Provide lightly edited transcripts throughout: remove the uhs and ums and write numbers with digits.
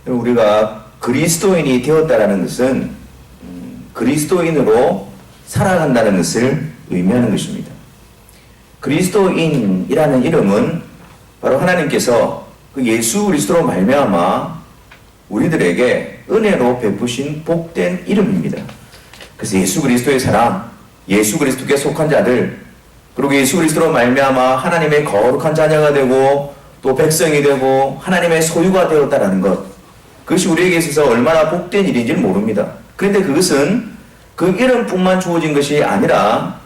우리가 그리스도인이 되었다라는 것은 그리스도인으로 살아간다는 것을 의미하는 것입니다. 그리스도인이라는 이름은 바로 하나님께서 그 예수 그리스도로 말미암아 우리들에게 은혜로 베푸신 복된 이름입니다. 그래서 예수 그리스도의 사람, 예수 그리스도께 속한 자들, 그리고 예수 그리스도로 말미암아 하나님의 거룩한 자녀가 되고 또 백성이 되고 하나님의 소유가 되었다라는 것, 그것이 우리에게 있어서 얼마나 복된 일인지를 모릅니다. 그런데 그것은 그 이름뿐만 주어진 것이 아니라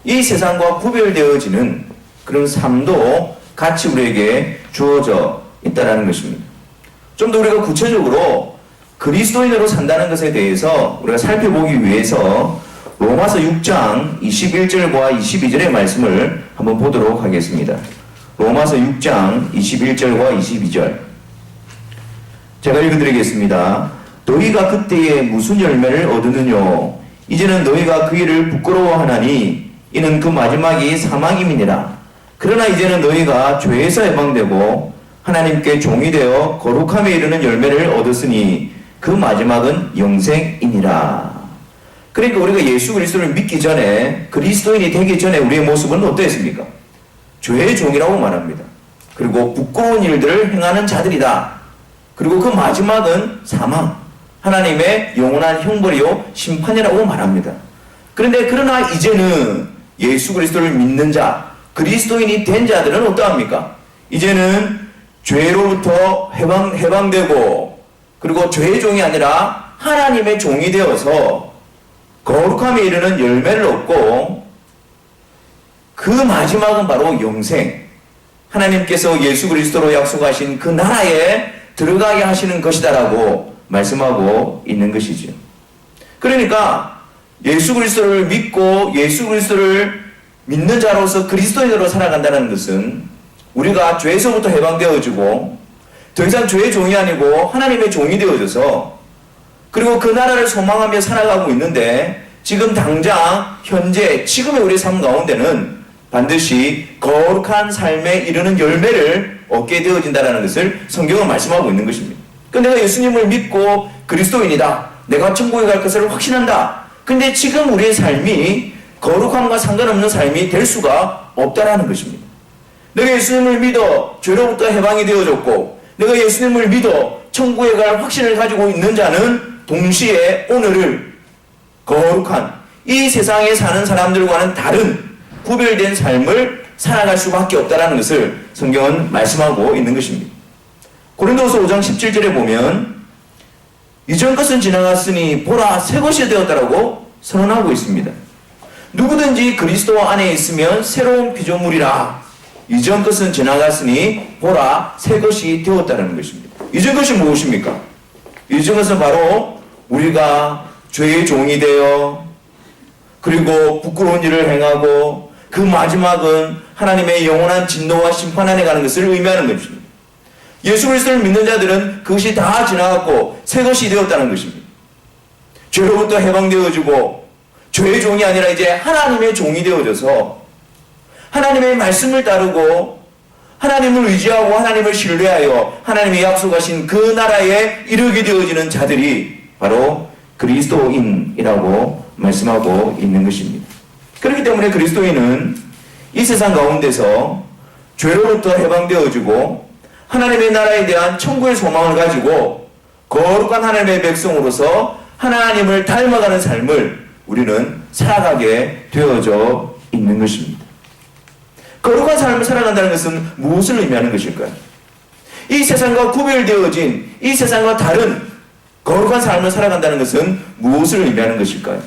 이 세상과 구별되어지는 그런 삶도 같이 우리에게 주어져 있다는 것입니다. 좀 더 우리가 구체적으로 그리스도인으로 산다는 것에 대해서 우리가 살펴보기 위해서 로마서 6장 21절과 22절의 말씀을 한번 보도록 하겠습니다. 로마서 6장 21절과 22절. 제가 읽어드리겠습니다. 너희가 그때에 무슨 열매를 얻으느냐? 이제는 너희가 그 일을 부끄러워하나니 이는 그 마지막이 사망임이니라. 그러나 이제는 너희가 죄에서 해방되고 하나님께 종이 되어 거룩함에 이르는 열매를 얻었으니 그 마지막은 영생이니라. 그러니까 우리가 예수 그리스도를 믿기 전에, 그리스도인이 되기 전에 우리의 모습은 어떠했습니까? 죄의 종이라고 말합니다. 그리고 부끄러운 일들을 행하는 자들이다. 그리고 그 마지막은 사망, 하나님의 영원한 형벌이요 심판이라고 말합니다. 그러나 이제는 예수 그리스도를 믿는 자, 그리스도인이 된 자들은 어떠합니까? 이제는 죄로부터 해방되고, 그리고 죄의 종이 아니라 하나님의 종이 되어서 거룩함에 이르는 열매를 얻고, 그 마지막은 바로 영생, 하나님께서 예수 그리스도로 약속하신 그 나라에 들어가게 하시는 것이다라고 말씀하고 있는 것이죠. 그러니까 예수 그리스도를 믿고 예수 그리스도를 믿는 자로서 그리스도인으로 살아간다는 것은 우리가 죄에서부터 해방되어지고 더 이상 죄의 종이 아니고 하나님의 종이 되어져서, 그리고 그 나라를 소망하며 살아가고 있는데 지금 당장 현재 지금의 우리 삶 가운데는 반드시 거룩한 삶에 이르는 열매를 얻게 되어진다는 것을 성경은 말씀하고 있는 것입니다. 그러니까 내가 예수님을 믿고 그리스도인이다, 내가 천국에 갈 것을 확신한다. 근데 지금 우리의 삶이 거룩함과 상관없는 삶이 될 수가 없다라는 것입니다. 내가 예수님을 믿어 죄로부터 해방이 되어졌고, 내가 예수님을 믿어 천국에 갈 확신을 가지고 있는 자는 동시에 오늘을 거룩한 이 세상에 사는 사람들과는 다른 구별된 삶을 살아갈 수밖에 없다는 것을 성경은 말씀하고 있는 것입니다. 고린도후서 5장 17절에 보면 이전 것은 지나갔으니 보라 새 것이 되었다라고 선언하고 있습니다. 누구든지 그리스도 안에 있으면 새로운 피조물이라. 이전 것은 지나갔으니 보라 새 것이 되었다는 것입니다. 이전 것이 무엇입니까? 이전 것은 바로 우리가 죄의 종이 되어, 그리고 부끄러운 일을 행하고 그 마지막은 하나님의 영원한 진노와 심판 안에 가는 것을 의미하는 것입니다. 예수 그리스도를 믿는 자들은 그것이 다 지나갔고 새 것이 되었다는 것입니다. 죄로부터 해방되어지고 죄의 종이 아니라 이제 하나님의 종이 되어져서 하나님의 말씀을 따르고 하나님을 의지하고 하나님을 신뢰하여 하나님의 약속하신 그 나라에 이르게 되어지는 자들이 바로 그리스도인이라고 말씀하고 있는 것입니다. 그렇기 때문에 그리스도인은 이 세상 가운데서 죄로부터 해방되어지고 하나님의 나라에 대한 천국의 소망을 가지고 거룩한 하나님의 백성으로서 하나님을 닮아가는 삶을 우리는 살아가게 되어져 있는 것입니다. 거룩한 삶을 살아간다는 것은 무엇을 의미하는 것일까요? 이 세상과 구별되어진, 이 세상과 다른 거룩한 삶을 살아간다는 것은 무엇을 의미하는 것일까요?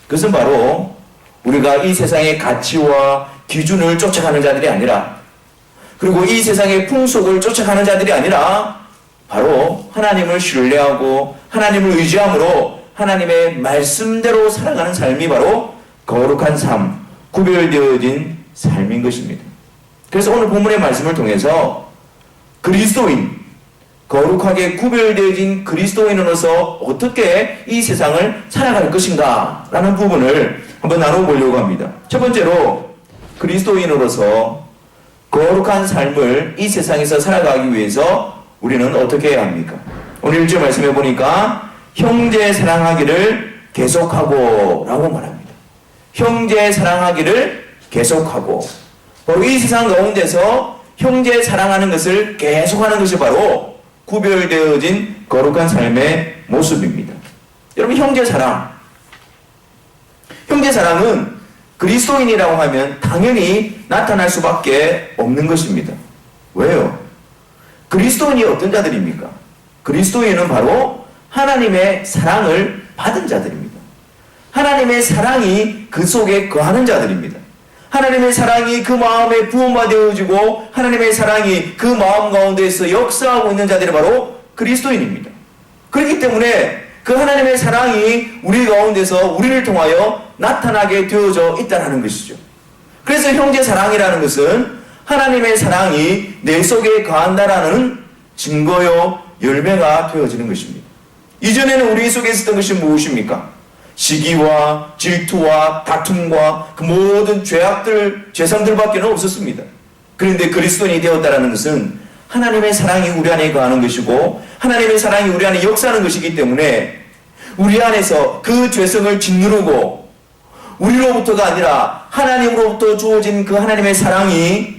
그것은 바로 우리가 이 세상의 가치와 기준을 쫓아가는 자들이 아니라, 그리고 이 세상의 풍속을 쫓아가는 자들이 아니라 바로 하나님을 신뢰하고 하나님을 의지함으로 하나님의 말씀대로 살아가는 삶이 바로 거룩한 삶, 구별되어진 삶인 것입니다. 그래서 오늘 본문의 말씀을 통해서 그리스도인, 거룩하게 구별되어진 그리스도인으로서 어떻게 이 세상을 살아갈 것인가 라는 부분을 한번 나눠보려고 합니다. 첫 번째로 그리스도인으로서 거룩한 삶을 이 세상에서 살아가기 위해서 우리는 어떻게 해야 합니까? 오늘 1절 말씀해 보니까 형제 사랑하기를 계속하고 라고 말합니다. 형제 사랑하기를 계속하고. 바로 이 세상 가운데서 형제 사랑하는 것을 계속하는 것이 바로 구별되어진 거룩한 삶의 모습입니다. 여러분, 형제 사랑은 그리스도인이라고 하면 당연히 나타날 수밖에 없는 것입니다. 왜요? 그리스도인이 어떤 자들입니까? 그리스도인은 바로 하나님의 사랑을 받은 자들입니다. 하나님의 사랑이 그 속에 거하는 자들입니다. 하나님의 사랑이 그 마음에 부음화되어지고 하나님의 사랑이 그 마음 가운데에서 역사하고 있는 자들이 바로 그리스도인입니다. 그렇기 때문에 그 하나님의 사랑이 우리 가운데서 우리를 통하여 나타나게 되어져 있다는 것이죠. 그래서 형제 사랑이라는 것은 하나님의 사랑이 내 속에 거한다라는 증거요 열매가 되어지는 것입니다. 이전에는 우리 속에 있었던 것이 무엇입니까? 시기와 질투와 다툼과 그 모든 죄상들밖에 없었습니다. 그런데 그리스도인이 되었다는 것은 하나님의 사랑이 우리 안에 거하는 것이고 하나님의 사랑이 우리 안에 역사하는 것이기 때문에 우리 안에서 그 죄성을 짓누르고 우리로부터가 아니라 하나님으로부터 주어진 그 하나님의 사랑이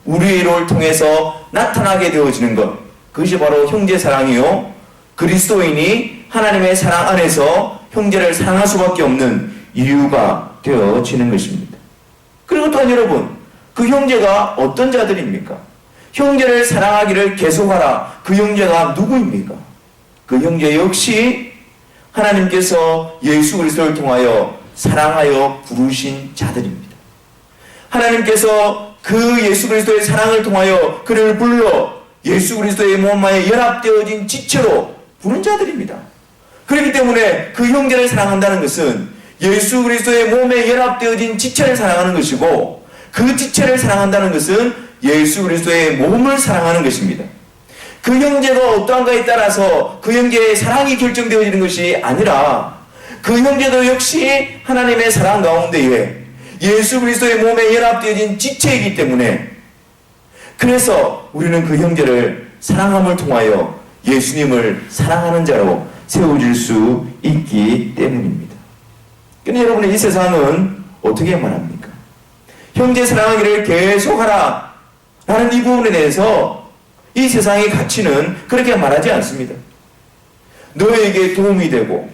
우리를 통해서 나타나게 되어지는 것, 그것이 바로 형제 사랑이요, 그리스도인이 하나님의 사랑 안에서 형제를 사랑할 수밖에 없는 이유가 되어지는 것입니다. 그리고 또한 여러분, 그 형제가 어떤 자들입니까? 형제를 사랑하기를 계속하라. 그 형제가 누구입니까? 그 형제 역시 하나님께서 예수 그리스도를 통하여 사랑하여 부르신 자들입니다. 하나님께서 그 예수 그리스도의 사랑을 통하여 그를 불러 예수 그리스도의 몸에 연합되어진 지체로 부른 자들입니다. 그렇기 때문에 그 형제를 사랑한다는 것은 예수 그리스도의 몸에 연합되어진 지체를 사랑하는 것이고, 그 지체를 사랑한다는 것은 예수 그리스도의 몸을 사랑하는 것입니다. 그 형제가 어떠한가에 따라서 그 형제의 사랑이 결정되어지는 것이 아니라 그 형제도 역시 하나님의 사랑 가운데에 예수 그리스도의 몸에 연합되어진 지체이기 때문에, 그래서 우리는 그 형제를 사랑함을 통하여 예수님을 사랑하는 자로 세워질 수 있기 때문입니다. 그런데 여러분, 이 세상은 어떻게 말합니까? 형제 사랑하기를 계속하라 라는 이 부분에 대해서 이 세상의 가치는 그렇게 말하지 않습니다. 너에게 도움이 되고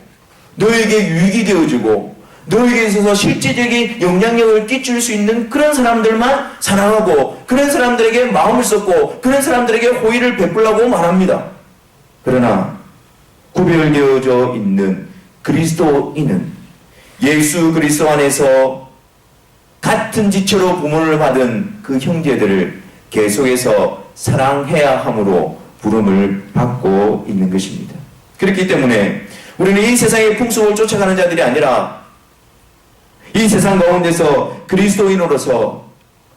너에게 유익이 되어지고 너에게 있어서 실제적인 영향력을 끼칠 수 있는 그런 사람들만 사랑하고 그런 사람들에게 마음을 쏟고 그런 사람들에게 호의를 베풀라고 말합니다. 그러나 구별되어져 있는 그리스도인은 예수 그리스도 안에서 같은 지체로 부모를 받은 그 형제들을 계속해서 사랑해야 함으로 부름을 받고 있는 것입니다. 그렇기 때문에 우리는 이 세상의 풍속을 쫓아가는 자들이 아니라 이 세상 가운데서 그리스도인으로서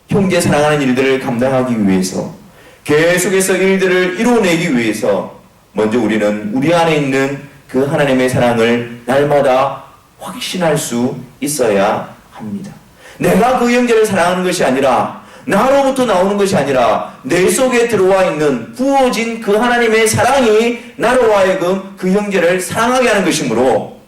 형제 사랑하는 일들을 감당하기 위해서, 계속해서 일들을 이루어내기 위해서 먼저 우리는 우리 안에 있는 그 하나님의 사랑을 날마다 확신할 수 있어야 합니다. 내가 그 형제를 사랑하는 것이 아니라, 나로부터 나오는 것이 아니라 내 속에 들어와 있는 부어진 그 하나님의 사랑이 나로 하여금 그 형제를 사랑하게 하는 것이므로,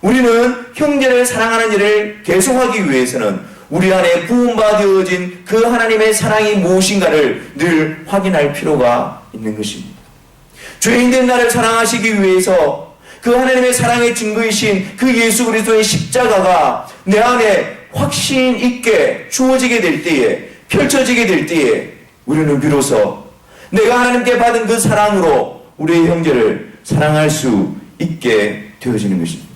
우리는 형제를 사랑하는 일을 계속하기 위해서는 우리 안에 부음받아진 그 하나님의 사랑이 무엇인가를 늘 확인할 필요가 있는 것입니다. 죄인된 나를 사랑하시기 위해서 그 하나님의 사랑의 증거이신 그 예수 그리스도의 십자가가 내 안에 확신 있게 주어지게 될 때에, 펼쳐지게 될 때에 우리는 비로소 내가 하나님께 받은 그 사랑으로 우리의 형제를 사랑할 수 있게 되어지는 것입니다.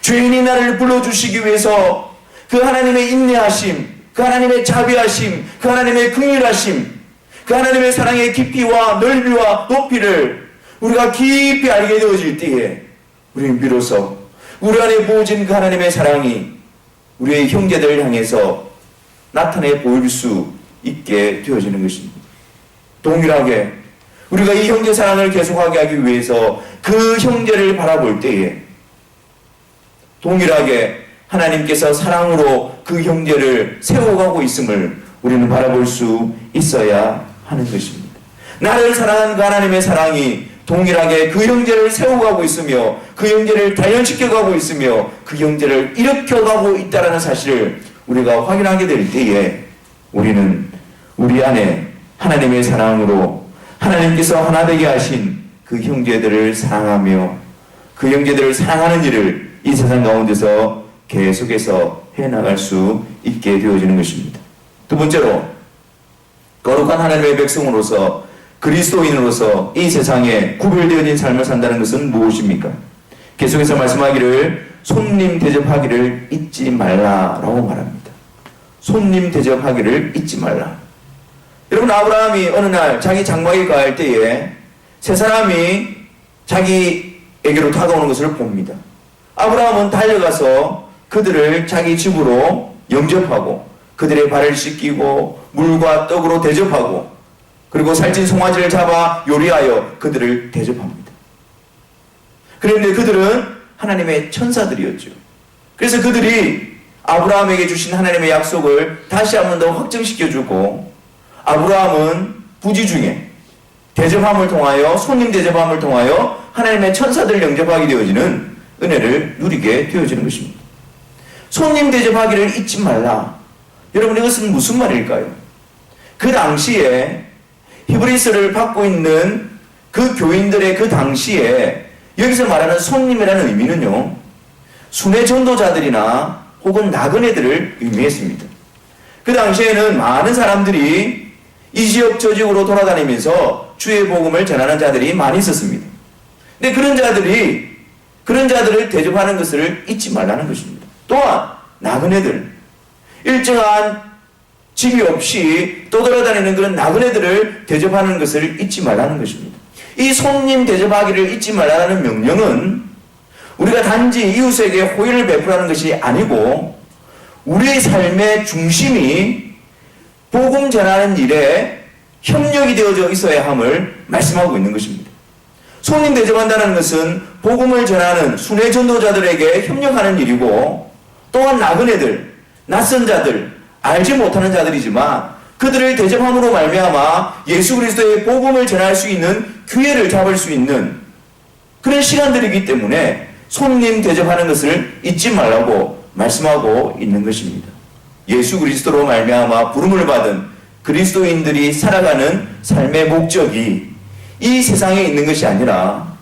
죄인이 나를 불러주시기 위해서 그 하나님의 인내하심, 그 하나님의 자비하심, 그 하나님의 긍휼하심, 그 하나님의 사랑의 깊이와 넓이와 높이를 우리가 깊이 알게 되어질 때에 우리는 비로소 우리 안에 부어진 그 하나님의 사랑이 우리의 형제들을 향해서 나타내 보일 수 있게 되어지는 것입니다. 동일하게 우리가 이 형제 사랑을 계속하게 하기 위해서 그 형제를 바라볼 때에 동일하게 하나님께서 사랑으로 그 형제를 세워가고 있음을 우리는 바라볼 수 있어야 하는 것입니다. 나를 사랑한 그 하나님의 사랑이 동일하게 그 형제를 세워가고 있으며 그 형제를 단련시켜가고 있으며 그 형제를 일으켜가고 있다는 사실을 우리가 확인하게 될 때에 우리는 우리 안에 하나님의 사랑으로 하나님께서 하나 되게 하신 그 형제들을 사랑하며 그 형제들을 사랑하는 일을 이 세상 가운데서 계속해서 해나갈 수 있게 되어지는 것입니다. 두 번째로, 거룩한 하나님의 백성으로서 그리스도인으로서 이 세상에 구별되어진 삶을 산다는 것은 무엇입니까? 계속해서 말씀하기를 손님 대접하기를 잊지 말라라고 말합니다. 손님 대접하기를 잊지 말라. 여러분, 아브라함이 어느 날 자기 장막에 가할 때에 세 사람이 자기에게로 다가오는 것을 봅니다. 아브라함은 달려가서 그들을 자기 집으로 영접하고 그들의 발을 씻기고 물과 떡으로 대접하고 그리고 살찐 송아지를 잡아 요리하여 그들을 대접합니다. 그런데 그들은 하나님의 천사들이었죠. 그래서 그들이 아브라함에게 주신 하나님의 약속을 다시 한 번 더 확증시켜주고 아브라함은 부지 중에 대접함을 통하여 손님 대접함을 통하여 하나님의 천사들을 영접하게 되어지는 은혜를 누리게 되어지는 것입니다. 손님 대접하기를 잊지 말라. 여러분, 이것은 무슨 말일까요? 그 당시에 히브리서를 받고 있는 그 교인들의 그 당시에 여기서 말하는 손님이라는 의미는요, 순회 전도자들이나 혹은 나그네들을 의미했습니다. 그 당시에는 많은 사람들이 이 지역 저 지역으로 돌아다니면서 주의 복음을 전하는 자들이 많이 있었습니다. 근데 그런 자들을 대접하는 것을 잊지 말라는 것입니다. 또한 나그네들, 일정한 집이 없이 떠돌아다니는 그런 나그네들을 대접하는 것을 잊지 말라는 것입니다. 이 손님 대접하기를 잊지 말라는 명령은 우리가 단지 이웃에게 호의를 베풀라는 것이 아니고 우리의 삶의 중심이 복음 전하는 일에 협력이 되어져 있어야 함을 말씀하고 있는 것입니다. 손님 대접한다는 것은 복음을 전하는 순회 전도자들에게 협력하는 일이고 또한 나그네들, 낯선 자들, 알지 못하는 자들이지만 그들을 대접함으로 말미암아 예수 그리스도의 복음을 전할 수 있는 기회를 잡을 수 있는 그런 시간들이기 때문에 손님 대접하는 것을 잊지 말라고 말씀하고 있는 것입니다. 예수 그리스도로 말미암아 부름을 받은 그리스도인들이 살아가는 삶의 목적이 이 세상에 있는 것이 아니라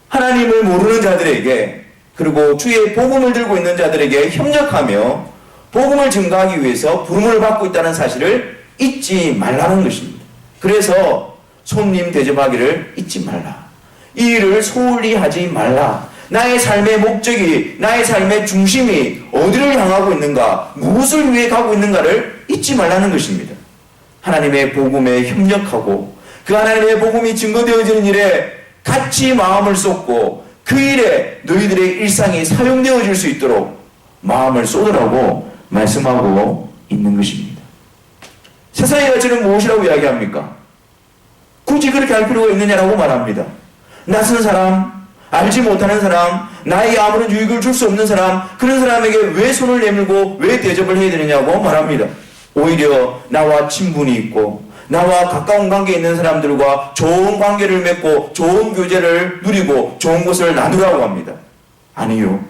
하나님을 모르는 자들에게 그리고 주의 복음을 들고 있는 자들에게 협력하며 복음을 증거하기 위해서 부름을 받고 있다는 사실을 잊지 말라는 것입니다. 그래서 손님 대접하기를 잊지 말라. 이 일을 소홀히 하지 말라. 나의 삶의 목적이, 나의 삶의 중심이 어디를 향하고 있는가, 무엇을 위해 가고 있는가를 잊지 말라는 것입니다. 하나님의 복음에 협력하고 그 하나님의 복음이 증거되어지는 일에 같이 마음을 쏟고 그 일에 너희들의 일상이 사용되어질 수 있도록 마음을 쏟으라고 말씀하고 있는 것입니다. 세상의 가치는 무엇이라고 이야기합니까? 굳이 그렇게 할 필요가 있느냐라고 말합니다. 낯선 사람, 알지 못하는 사람, 나에게 아무런 유익을 줄 수 없는 사람, 그런 사람에게 왜 손을 내밀고 왜 대접을 해야 되느냐고 말합니다. 오히려 나와 친분이 있고 나와 가까운 관계에 있는 사람들과 좋은 관계를 맺고 좋은 교제를 누리고 좋은 것을 나누라고 합니다. 아니요.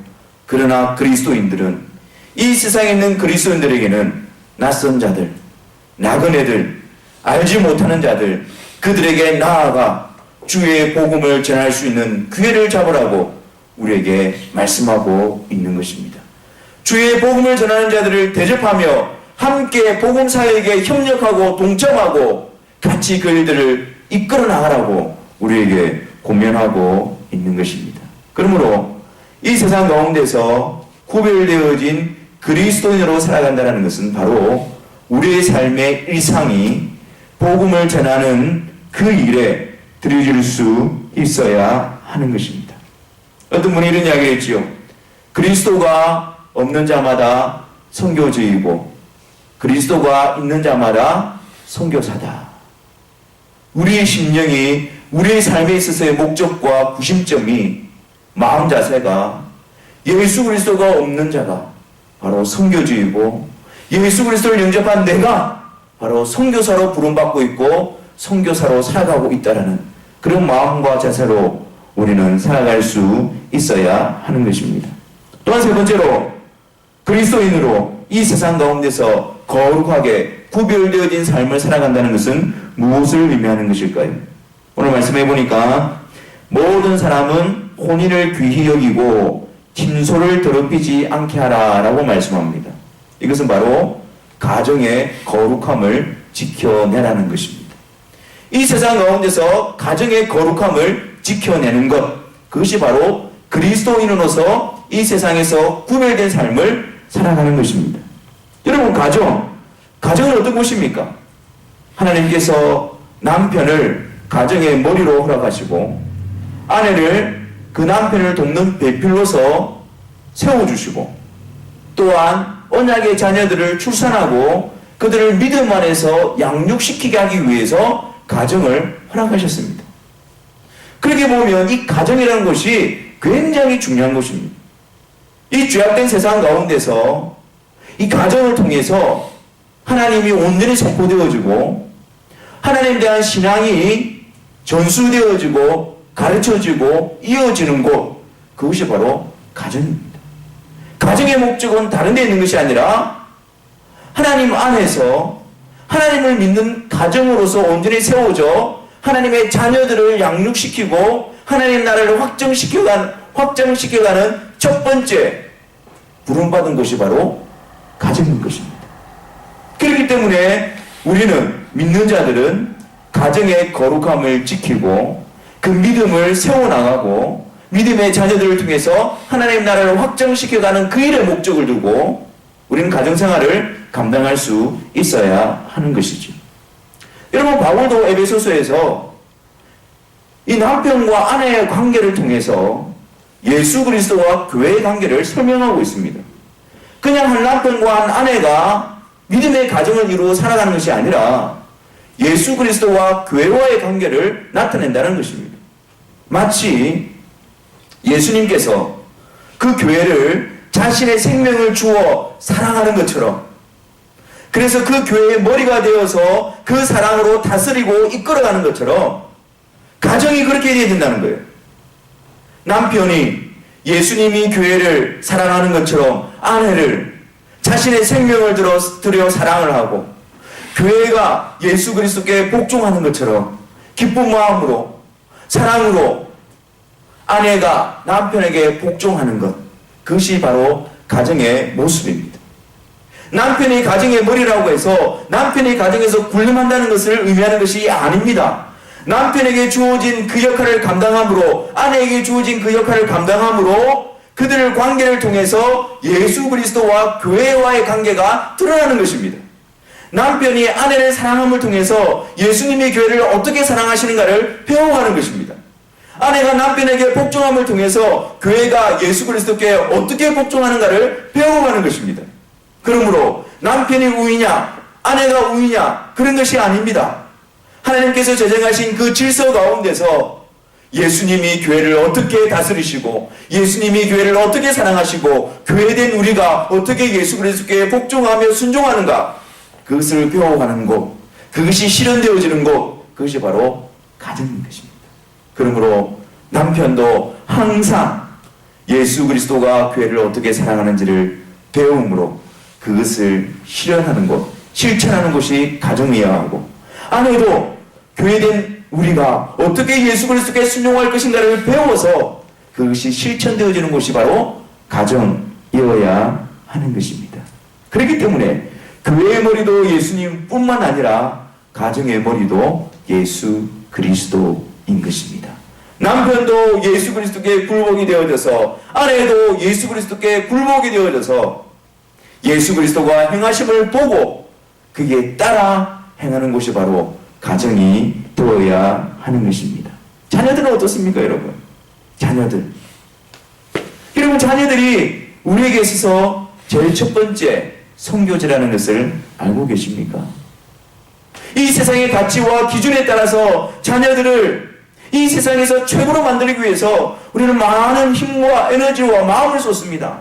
그러나 그리스도인들은 이 세상에 있는 그리스도인들에게는 낯선 자들, 나그네들, 알지 못하는 자들, 그들에게 나아가 주의 복음을 전할 수 있는 기회를 잡으라고 우리에게 말씀하고 있는 것입니다. 주의 복음을 전하는 자들을 대접하며 함께 복음 사역에 협력하고 동참하고 같이 그 일들을 이끌어 나가라고 우리에게 권면하고 있는 것입니다. 그러므로 이 세상 가운데서 구별되어진 그리스도인으로 살아간다는 것은 바로 우리의 삶의 일상이 복음을 전하는 그 일에 들여질 수 있어야 하는 것입니다. 어떤 분이 이런 이야기를 했지요. 그리스도가 없는 자마다 선교주의고 그리스도가 있는 자마다 선교사다. 우리의 심령이 우리의 삶에 있어서의 목적과 구심점이 마음 자세가 예수 그리스도가 없는 자가 바로 선교주의고 예수 그리스도를 영접한 내가 바로 선교사로 부름받고 있고 선교사로 살아가고 있다는 그런 마음과 자세로 우리는 살아갈 수 있어야 하는 것입니다. 또한 세 번째로 그리스도인으로 이 세상 가운데서 거룩하게 구별되어진 삶을 살아간다는 것은 무엇을 의미하는 것일까요? 오늘 말씀해 보니까 모든 사람은 혼인을 귀히 여기고 침소를 더럽히지 않게 하라라고 말씀합니다. 이것은 바로 가정의 거룩함을 지켜내라는 것입니다. 이 세상 가운데서 가정의 거룩함을 지켜내는 것, 그것이 바로 그리스도인으로서 이 세상에서 구별된 삶을 살아가는 것입니다. 여러분, 가정은 어떤 곳입니까? 하나님께서 남편을 가정의 머리로 허락하시고 아내를 그 남편을 돕는 배필로서 세워주시고 또한 언약의 자녀들을 출산하고 그들을 믿음 안에서 양육시키게 하기 위해서 가정을 허락하셨습니다. 그렇게 보면 이 가정이라는 것이 굉장히 중요한 것입니다. 이 죄악된 세상 가운데서 이 가정을 통해서 하나님이 온전히 선포되어지고 하나님에 대한 신앙이 전수되어지고 가르쳐지고 이어지는 곳, 그것이 바로 가정입니다. 가정의 목적은 다른 데 있는 것이 아니라 하나님 안에서 하나님을 믿는 가정으로서 온전히 세워져 하나님의 자녀들을 양육시키고 하나님 나라를 확장시켜가는 첫 번째 부름받은 것이 바로 가정인 것입니다. 그렇기 때문에 우리는 믿는 자들은 가정의 거룩함을 지키고 그 믿음을 세워나가고 믿음의 자녀들을 통해서 하나님 나라를 확장시켜가는 그 일의 목적을 두고 우리는 가정생활을 감당할 수 있어야 하는 것이죠. 여러분, 바울도 에베소서에서 이 남편과 아내의 관계를 통해서 예수 그리스도와 교회의 관계를 설명하고 있습니다. 그냥 한 남편과 한 아내가 믿음의 가정을 이루어 살아가는 것이 아니라 예수 그리스도와 교회와의 관계를 나타낸다는 것입니다. 마치 예수님께서 그 교회를 자신의 생명을 주어 사랑하는 것처럼, 그래서 그 교회의 머리가 되어서 그 사랑으로 다스리고 이끌어가는 것처럼 가정이 그렇게 되어야 된다는 거예요. 남편이 예수님이 교회를 사랑하는 것처럼 아내를 자신의 생명을 들여 사랑을 하고, 교회가 예수 그리스도께 복종하는 것처럼 기쁜 마음으로 사랑으로 아내가 남편에게 복종하는 것, 그것이 바로 가정의 모습입니다. 남편이 가정의 머리라고 해서 남편이 가정에서 군림한다는 것을 의미하는 것이 아닙니다. 남편에게 주어진 그 역할을 감당함으로, 아내에게 주어진 그 역할을 감당함으로 그들의 관계를 통해서 예수 그리스도와 교회와의 관계가 드러나는 것입니다. 남편이 아내를 사랑함을 통해서 예수님의 교회를 어떻게 사랑하시는가를 배워가는 것입니다. 아내가 남편에게 복종함을 통해서 교회가 예수 그리스도께 어떻게 복종하는가를 배워가는 것입니다. 그러므로 남편이 우위냐 아내가 우위냐 그런 것이 아닙니다. 하나님께서 제정하신 그 질서 가운데서 예수님이 교회를 어떻게 다스리시고 예수님이 교회를 어떻게 사랑하시고 교회된 우리가 어떻게 예수 그리스도께 복종하며 순종하는가, 그것을 배워가는 곳, 그것이 실현되어지는 곳, 그것이 바로 가정인 것입니다. 그러므로 남편도 항상 예수 그리스도가 교회를 어떻게 사랑하는지를 배움으로 그것을 실현하는 곳, 실천하는 곳이 가정이어야 하고, 아내도 교회된 우리가 어떻게 예수 그리스도께 순종할 것인가를 배워서 그것이 실천되어지는 곳이 바로 가정이어야 하는 것입니다. 그렇기 때문에 교회의 머리도 예수님뿐만 아니라 가정의 머리도 예수 그리스도인 것입니다. 남편도 예수 그리스도께 굴복이 되어져서 아내도 예수 그리스도께 굴복이 되어져서 예수 그리스도가 행하심을 보고 그게 따라 행하는 곳이 바로 가정이 되어야 하는 것입니다. 자녀들은 어떻습니까, 여러분? 여러분, 자녀들이 우리에게 있어서 제일 첫 번째 선교지라는 것을 알고 계십니까? 이 세상의 가치와 기준에 따라서 자녀들을 이 세상에서 최고로 만들기 위해서 우리는 많은 힘과 에너지와 마음을 쏟습니다.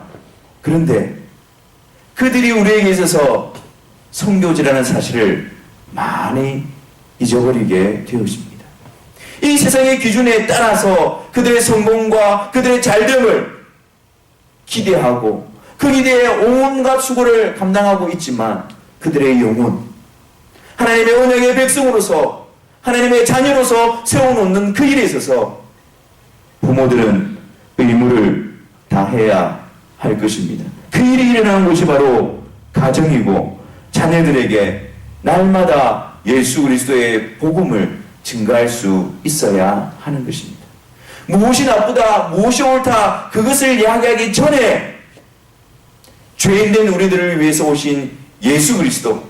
그런데 그들이 우리에게 있어서 선교지라는 사실을 많이 잊어버리게 되었습니다. 이 세상의 기준에 따라서 그들의 성공과 그들의 잘됨을 기대하고 그 기대에 온갖 수고를 감당하고 있지만 그들의 영혼, 하나님의 언약의 백성으로서 하나님의 자녀로서 세워놓는 그 일에 있어서 부모들은 의무를 다해야 할 것입니다. 그 일이 일어나는 곳이 바로 가정이고 자녀들에게 날마다 예수 그리스도의 복음을 증가할 수 있어야 하는 것입니다. 무엇이 나쁘다, 무엇이 옳다, 그것을 이야기하기 전에 죄인된 우리들을 위해서 오신 예수 그리스도,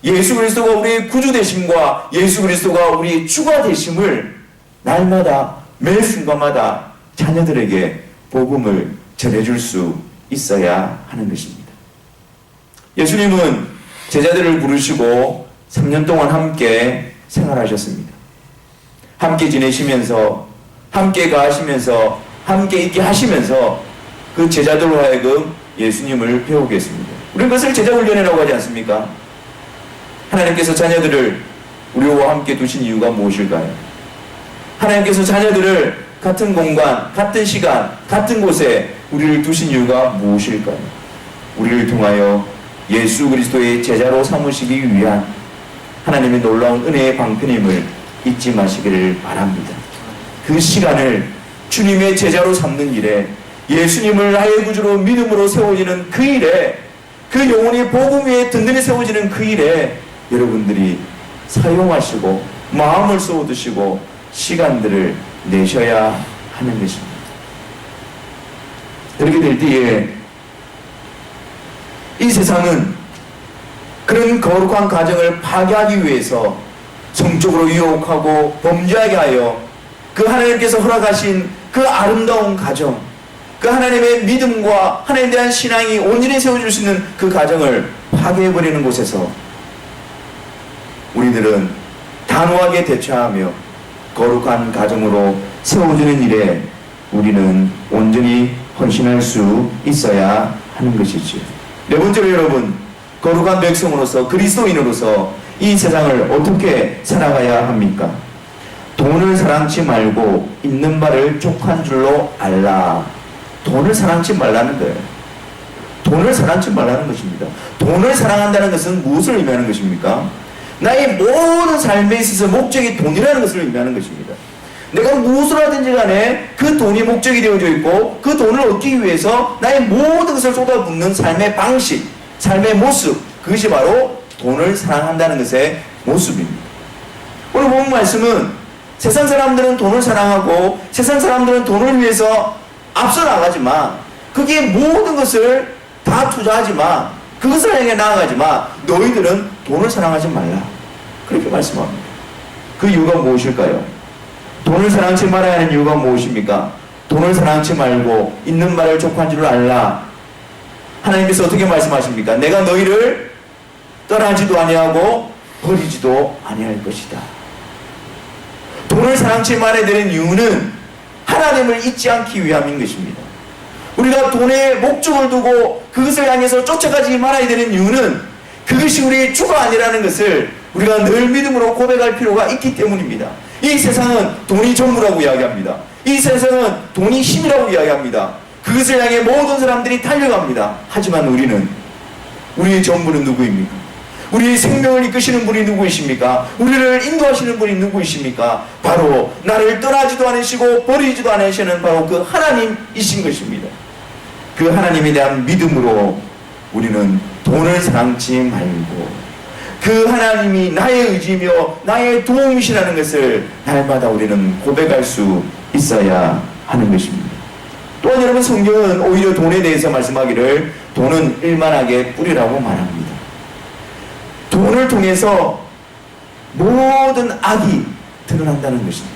예수 그리스도가 우리의 구주 되심과 예수 그리스도가 우리의 주가 되심을 날마다 매 순간마다 자녀들에게 복음을 전해줄 수 있어야 하는 것입니다. 예수님은 제자들을 부르시고 3년 동안 함께 생활하셨습니다. 함께 지내시면서 함께 가시면서 함께 있게 하시면서 그 제자들로 하여금 예수님을 배우게 했습니다. 우리는 그것을 제자훈련이라고 하지 않습니까? 하나님께서 자녀들을 우리와 함께 두신 이유가 무엇일까요? 하나님께서 자녀들을 같은 공간, 같은 시간, 같은 곳에 우리를 두신 이유가 무엇일까요? 우리를 통하여 예수 그리스도의 제자로 삼으시기 위한 하나님의 놀라운 은혜의 방편임을 잊지 마시기를 바랍니다. 그 시간을 주님의 제자로 삼는 일에, 예수님을 나의 구주로 믿음으로 세워지는 그 일에, 그 영혼이 복음 위에 든든히 세워지는 그 일에 여러분들이 사용하시고 마음을 쏟으시고 시간들을 내셔야 하는 것입니다. 그렇게 될 때에 이 세상은 그런 거룩한 가정을 파괴하기 위해서 성적으로 유혹하고 범죄하게 하여 그 하나님께서 허락하신 그 아름다운 가정, 그 하나님의 믿음과 하나님에 대한 신앙이 온전히 세워줄 수 있는 그 가정을 파괴해버리는 곳에서 우리들은 단호하게 대처하며 거룩한 가정으로 세워주는 일에 우리는 온전히 헌신할 수 있어야 하는 것이지요. 네 번째로 여러분, 거룩한 백성으로서 그리스도인으로서 이 세상을 어떻게 살아가야 합니까? 돈을 사랑치 말고 있는 바를 족한 줄로 알라. 돈을 사랑치 말라는 거예요. 돈을 사랑치 말라는 것입니다. 돈을 사랑한다는 것은 무엇을 의미하는 것입니까? 나의 모든 삶에 있어서 목적이 돈이라는 것을 의미하는 것입니다. 내가 무엇을 하든지 간에 그 돈이 목적이 되어져 있고 그 돈을 얻기 위해서 나의 모든 것을 쏟아붓는 삶의 방식, 삶의 모습, 그것이 바로 돈을 사랑한다는 것의 모습입니다. 오늘 본 말씀은 세상 사람들은 돈을 사랑하고 세상 사람들은 돈을 위해서 앞서 나가지만 거기에 모든 것을 다 투자하지만 그것을 향해 나아가지만 너희들은 돈을 사랑하지 말라. 그렇게 말씀합니다. 그 이유가 무엇일까요? 돈을 사랑하지 말아야 하는 이유가 무엇입니까? 돈을 사랑하지 말고 있는 말을 족한 줄을 알라. 하나님께서 어떻게 말씀하십니까? 내가 너희를 떠나지도 아니하고 버리지도 아니할 것이다. 돈을 사랑치 말아야 되는 이유는 하나님을 잊지 않기 위함인 것입니다. 우리가 돈에 목적을 두고 그것을 향해서 쫓아가지 말아야 되는 이유는 그것이 우리의 주가 아니라는 것을 우리가 늘 믿음으로 고백할 필요가 있기 때문입니다. 이 세상은 돈이 전부라고 이야기합니다. 이 세상은 돈이 힘이라고 이야기합니다. 그것을 향해 모든 사람들이 달려갑니다. 하지만 우리는, 우리의 전부는 누구입니까? 우리의 생명을 이끄시는 분이 누구이십니까? 우리를 인도하시는 분이 누구이십니까? 바로 나를 떠나지도 않으시고 버리지도 않으시는 바로 그 하나님이신 것입니다. 그 하나님에 대한 믿음으로 우리는 돈을 사랑치 말고 그 하나님이 나의 의지며 나의 도움이시라는 것을 날마다 우리는 고백할 수 있어야 하는 것입니다. 또한 여러분, 성경은 오히려 돈에 대해서 말씀하기를 돈은 일만하게 뿌리라고 말합니다. 돈을 통해서 모든 악이 드러난다는 것입니다.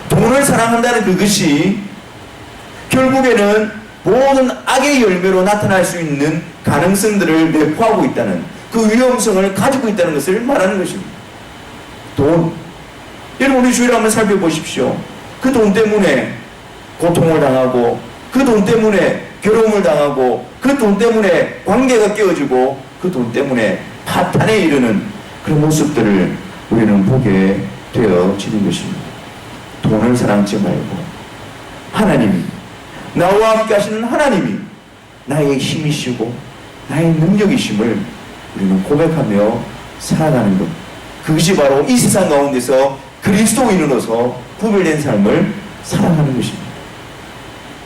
돈을 사랑한다는 그것이 결국에는 모든 악의 열매로 나타날 수 있는 가능성들을 내포하고 있다는, 그 위험성을 가지고 있다는 것을 말하는 것입니다. 돈. 여러분, 우리 주위를 한번 살펴보십시오. 그 돈 때문에 고통을 당하고, 그 돈 때문에 괴로움을 당하고, 그 돈 때문에 관계가 깨어지고, 그 돈 때문에 파탄에 이르는 그런 모습들을 우리는 보게 되어지는 것입니다. 돈을 사랑치 말고 하나님이, 나와 함께 하시는 하나님이 나의 힘이시고 나의 능력이심을 우리는 고백하며 살아가는 것, 그것이 바로 이 세상 가운데서 그리스도인으로서 구별된 삶을 살아가는 것입니다.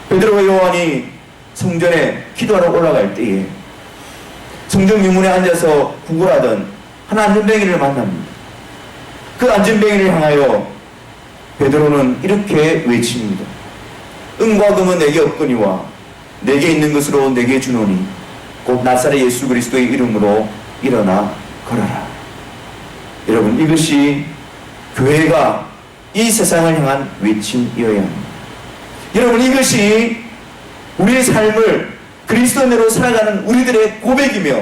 베드로와 요한이 성전에 기도하러 올라갈 때에 성전 유문에 앉아서 구걸하던 한 안전뱅이를 만납니다. 그 안전뱅이를 향하여 베드로는 이렇게 외칩니다. 은과 금은 내게 없거니와 내게 있는 것으로 내게 주노니 곧 나사렛 예수 그리스도의 이름으로 일어나 걸어라. 여러분, 이것이 교회가 이 세상을 향한 외침이어야 합니다. 여러분, 이것이 우리의 삶을 그리스도인으로 살아가는 우리들의 고백이며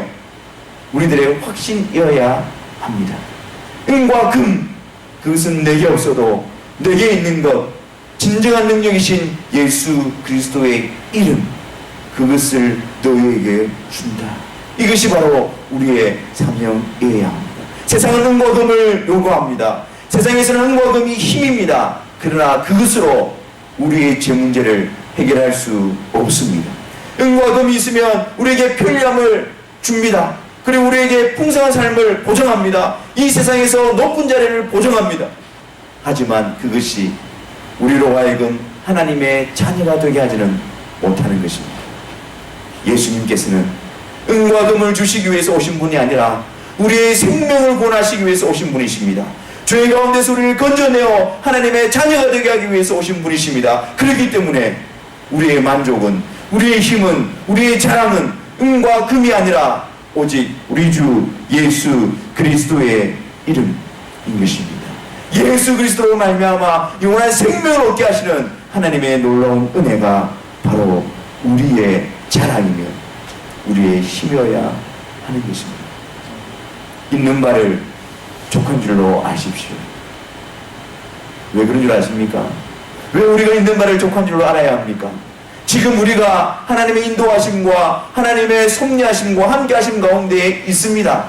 우리들의 확신이어야 합니다. 은과 금, 그것은 내게 없어도 내게 있는 것, 진정한 능력이신 예수 그리스도의 이름, 그것을 너희에게 준다. 이것이 바로 우리의 사명이어야 합니다. 세상은 은과 금을 요구합니다. 세상에서는 은과 금이 힘입니다. 그러나 그것으로 우리의 제 문제를 해결할 수 없습니다. 은과 금이 있으면 우리에게 편리함을 줍니다. 그리고 우리에게 풍성한 삶을 보장합니다. 이 세상에서 높은 자리를 보장합니다. 하지만 그것이 우리로 하여금 하나님의 자녀가 되게 하지는 못하는 것입니다. 예수님께서는 은과 금을 주시기 위해서 오신 분이 아니라 우리의 생명을 구원하시기 위해서 오신 분이십니다. 죄 가운데서 우리를 건져내어 하나님의 자녀가 되게 하기 위해서 오신 분이십니다. 그렇기 때문에 우리의 만족은, 우리의 힘은, 우리의 자랑은 은과 금이 아니라 오직 우리 주 예수 그리스도의 이름인 것입니다. 예수 그리스도로 말미암아 영원한 생명을 얻게 하시는 하나님의 놀라운 은혜가 바로 우리의 자랑이며 우리의 힘이어야 하는 것입니다. 있는 바를 족한 줄로 아십시오. 왜 그런 줄 아십니까? 왜 우리가 있는 바를 족한 줄로 알아야 합니까? 지금 우리가 하나님의 인도하심과 하나님의 섭리하심과 함께하심 가운데 있습니다.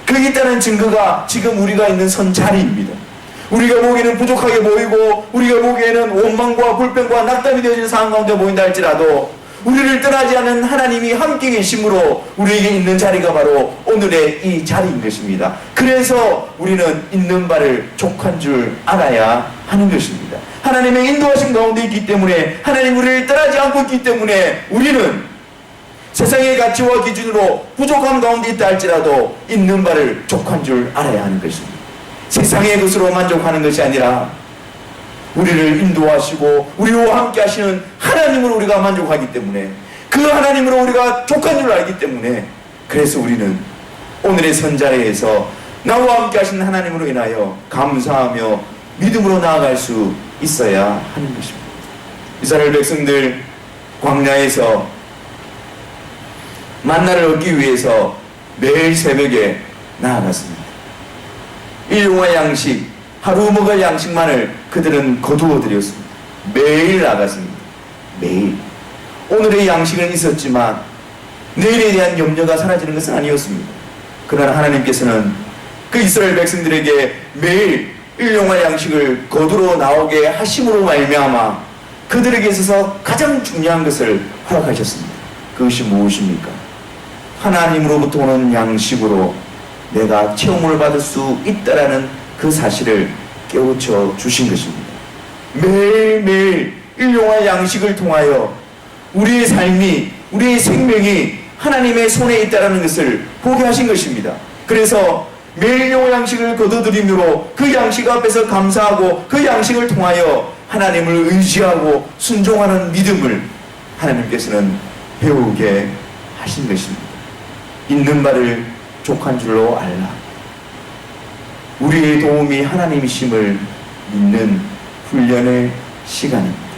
그 있다는 증거가 지금 우리가 있는 선 자리입니다. 우리가 보기에는 부족하게 보이고 우리가 보기에는 원망과 불평과 낙담이 되어지는 상황 가운데 보인다 할지라도 우리를 떠나지 않은 하나님이 함께 계심으로 우리에게 있는 자리가 바로 오늘의 이 자리인 것입니다. 그래서 우리는 있는 바를 족한 줄 알아야 하는 것입니다. 하나님의 인도하심 가운데 있기 때문에, 하나님 우리를 떠나지 않고 있기 때문에 우리는 세상의 가치와 기준으로 부족함 가운데 있다 할지라도 있는 바를 족한 줄 알아야 하는 것입니다. 세상의 것으로 만족하는 것이 아니라 우리를 인도하시고 우리와 함께 하시는 하나님으로 우리가 만족하기 때문에, 그 하나님으로 우리가 족한 줄 알기 때문에, 그래서 우리는 오늘의 선자리에서 나와 함께 하시는 하나님으로 인하여 감사하며 믿음으로 나아갈 수 있어야 하는 것입니다. 이스라엘 백성들 광야에서 만나를 얻기 위해서 매일 새벽에 나아갔습니다. 일용할 양식, 하루 먹을 양식만을 그들은 거두어 드렸습니다. 매일 나갔습니다. 매일. 오늘의 양식은 있었지만 내일에 대한 염려가 사라지는 것은 아니었습니다. 그러나 하나님께서는 그 이스라엘 백성들에게 매일 일용할 양식을 거두러 나오게 하심으로 말미암아 그들에게 있어서 가장 중요한 것을 허락하셨습니다. 그것이 무엇입니까? 하나님으로부터 오는 양식으로 내가 체험을 받을 수 있다라는 그 사실을 깨우쳐 주신 것입니다. 매일매일 일용할 양식을 통하여 우리의 삶이, 우리의 생명이 하나님의 손에 있다라는 것을 보게 하신 것입니다. 그래서 매일 일용할 양식을 거둬들임으로 그 양식 앞에서 감사하고 그 양식을 통하여 하나님을 의지하고 순종하는 믿음을 하나님께서는 배우게 하신 것입니다. 있는 바를 족한 줄로 알라. 우리의 도움이 하나님이심을 믿는 훈련의 시간입니다.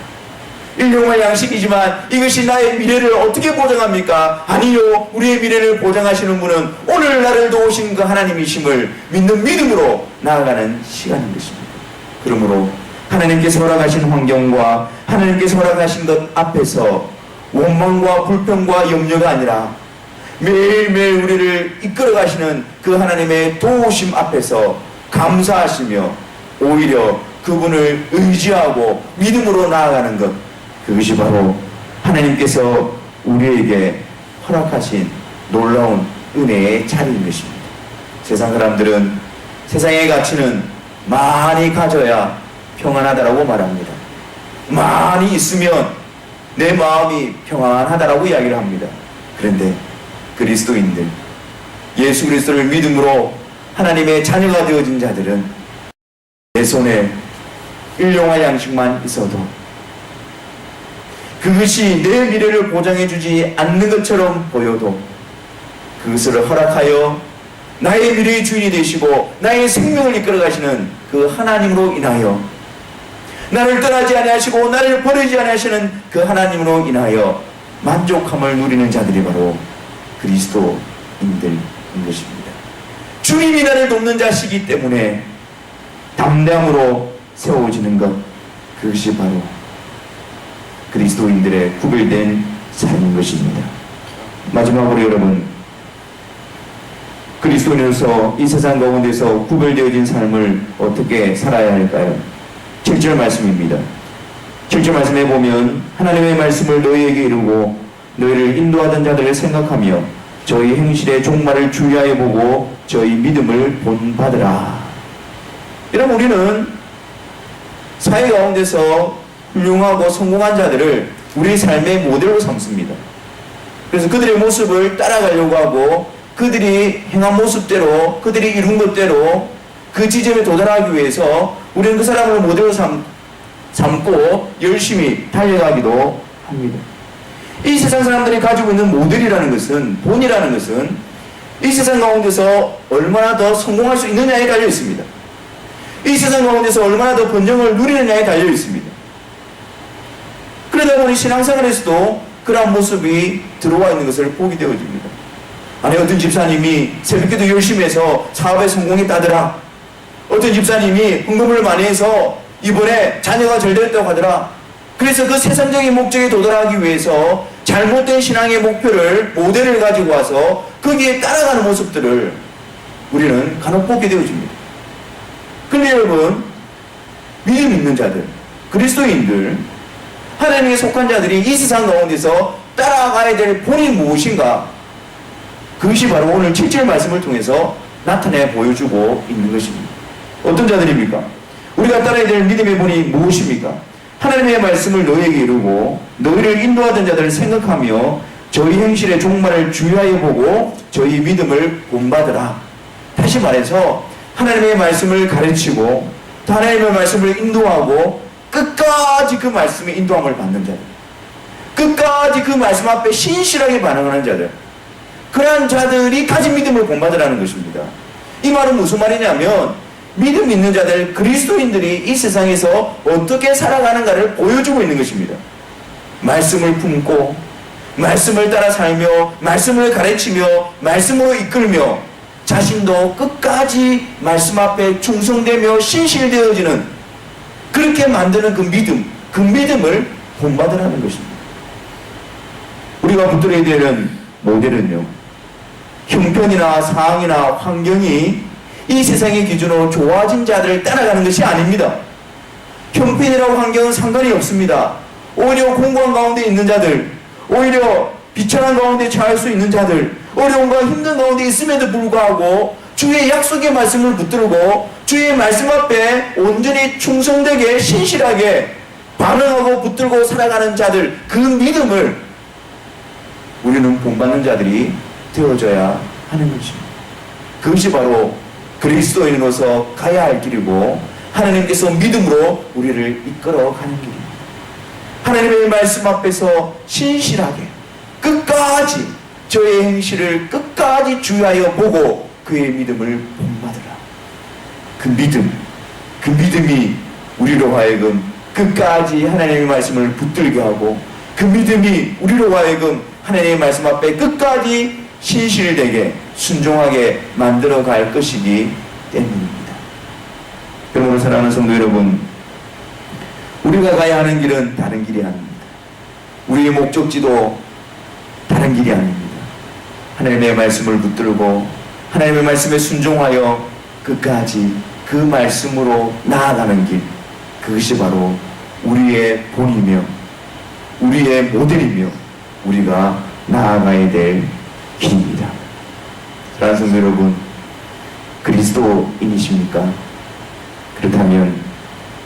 일용할 양식이지만 이것이 나의 미래를 어떻게 보장합니까? 아니요. 우리의 미래를 보장하시는 분은 오늘 나를 도우신 그 하나님이심을 믿는 믿음으로 나아가는 시간인 것입니다. 그러므로 하나님께서 허락하신 환경과 하나님께서 허락하신 것 앞에서 원망과 불평과 염려가 아니라 매일매일 우리를 이끌어 가시는 그 하나님의 도우심 앞에서 감사하시며 오히려 그분을 의지하고 믿음으로 나아가는 것, 그것이 바로 하나님께서 우리에게 허락하신 놀라운 은혜의 자리인 것입니다. 세상 사람들은 세상의 가치는 많이 가져야 평안하다라고 말합니다. 많이 있으면 내 마음이 평안하다라고 이야기를 합니다. 그런데 그리스도인들, 예수 그리스도를 믿음으로 하나님의 자녀가 되어진 자들은 내 손에 일용할 양식만 있어도 그것이 내 미래를 보장해주지 않는 것처럼 보여도 그것을 허락하여 나의 미래의 주인이 되시고 나의 생명을 이끌어 가시는 그 하나님으로 인하여, 나를 떠나지 아니하시고 나를 버리지 아니하시는 그 하나님으로 인하여 만족함을 누리는 자들이 바로 그리스도인들인 것입니다. 주님이 나를 돕는 자시기 때문에 담대함으로 세워지는 것, 그것이 바로 그리스도인들의 구별된 삶인 것입니다. 마지막으로 여러분, 그리스도인으로서 이 세상 가운데서 구별되어진 삶을 어떻게 살아야 할까요? 7절 말씀입니다. 7절 말씀에 보면 하나님의 말씀을 너희에게 이루고 너희를 인도하던 자들을 생각하며 저희 행실의 종말을 주의하여 보고 저희 믿음을 본받으라. 여러분, 우리는 사회 가운데서 훌륭하고 성공한 자들을 우리 삶의 모델로 삼습니다. 그래서 그들의 모습을 따라가려고 하고 그들이 행한 모습대로, 그들이 이룬 것대로 그 지점에 도달하기 위해서 우리는 그 사람을 모델로 삼고 열심히 달려가기도 합니다. 이 세상 사람들이 가지고 있는 모델이라는 것은, 본이라는 것은 이 세상 가운데서 얼마나 더 성공할 수 있느냐에 달려 있습니다. 이 세상 가운데서 얼마나 더 번영을 누리느냐에 달려 있습니다. 그러다 보니 신앙생활에서도 그러한 모습이 들어와 있는 것을 보게 되어집니다. 아니, 어떤 집사님이 새벽기도 열심히 해서 사업에 성공했다더라. 어떤 집사님이 헌금을 많이 해서 이번에 자녀가 잘 됐다고 하더라. 그래서 그 세상적인 목적에 도달하기 위해서 잘못된 신앙의 목표를, 모델을 가지고 와서 거기에 따라가는 모습들을 우리는 간혹 보게 되어집니다. 그런데 여러분, 믿음 있는 자들, 그리스도인들, 하나님에 속한 자들이 이 세상 가운데서 따라가야 될 본이 무엇인가? 그것이 바로 오늘 7절 말씀을 통해서 나타내 보여주고 있는 것입니다. 어떤 자들입니까? 우리가 따라야 될 믿음의 본이 무엇입니까? 하나님의 말씀을 너희에게 이루고 너희를 인도하던 자들을 생각하며 저희 행실의 종말을 주의하여 보고 저희 믿음을 본받으라. 다시 말해서 하나님의 말씀을 가르치고 하나님의 말씀을 인도하고 끝까지 그 말씀의 인도함을 받는 자들, 끝까지 그 말씀 앞에 신실하게 반응하는 자들, 그러한 자들이 가진 믿음을 본받으라는 것입니다. 이 말은 무슨 말이냐면 믿음 있는 자들, 그리스도인들이 이 세상에서 어떻게 살아가는가를 보여주고 있는 것입니다. 말씀을 품고 말씀을 따라 살며 말씀을 가르치며 말씀으로 이끌며 자신도 끝까지 말씀 앞에 충성되며 신실되어지는, 그렇게 만드는 그 믿음을 본받으라는 것입니다. 우리가 붙들어야 되는 모델은요, 형편이나 상황이나 환경이 이 세상의 기준으로 좋아진 자들을 따라가는 것이 아닙니다. 형편이라고 환경은 상관이 없습니다. 오히려 공고한 가운데 있는 자들, 오히려 비천한 가운데 처할 수 있는 자들, 어려움과 힘든 가운데 있음에도 불구하고 주의 약속의 말씀을 붙들고 주의 말씀 앞에 온전히 충성되게 신실하게 반응하고 붙들고 살아가는 자들, 그 믿음을 우리는 본받는 자들이 되어져야 하는 것입니다. 그것이 바로 그리스도인으로서 가야 할 길이고 하나님께서 믿음으로 우리를 이끌어가는 길입니다. 하나님의 말씀 앞에서 신실하게 끝까지 저의 행실을 끝까지 주의하여 보고 그의 믿음을 본받으라. 그 믿음이 우리로 하여금 끝까지 하나님의 말씀을 붙들게 하고 그 믿음이 우리로 하여금 하나님의 말씀 앞에 끝까지 신실되게 순종하게 만들어 갈 것이기 때문입니다. 그러므로 사랑하는 성도 여러분, 우리가 가야 하는 길은 다른 길이 아닙니다. 우리의 목적지도 다른 길이 아닙니다. 하나님의 말씀을 붙들고 하나님의 말씀에 순종하여 끝까지 그 말씀으로 나아가는 길, 그것이 바로 우리의 본이며 우리의 모델이며 우리가 나아가야 될 길입니다. 사랑하는 성도 여러분, 그리스도인이십니까? 그렇다면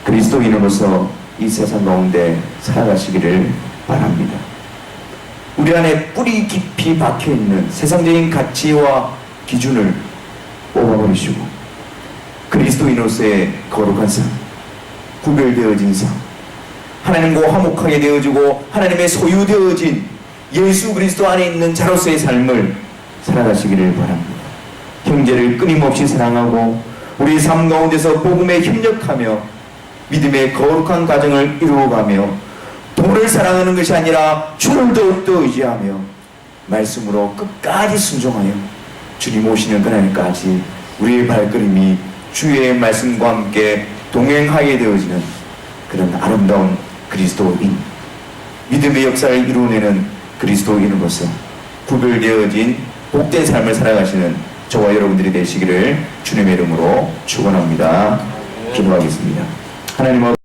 그리스도인으로서 이 세상 가운데 살아가시기를 바랍니다. 우리 안에 뿌리 깊이 박혀있는 세상적인 가치와 기준을 뽑아버리시고 그리스도인으로서의 거룩한 삶, 구별되어진 삶, 하나님과 화목하게 되어지고 하나님의 소유되어진 예수 그리스도 안에 있는 자로서의 삶을 살아가시기를 바랍니다. 형제를 끊임없이 사랑하고 우리의 삶 가운데서 복음에 협력하며 믿음의 거룩한 가정을 이루어가며 돈을 사랑하는 것이 아니라 주를 더욱더 의지하며 말씀으로 끝까지 순종하여 주님 오시는 그날까지 우리의 발걸음이 주의 말씀과 함께 동행하게 되어지는 그런 아름다운 그리스도인, 믿음의 역사를 이루어내는 그리스도인으로서 구별되어진 복된 삶을 살아가시는 저와 여러분들이 되시기를 주님의 이름으로 축원합니다. 기도하겠습니다. 하나님 아버지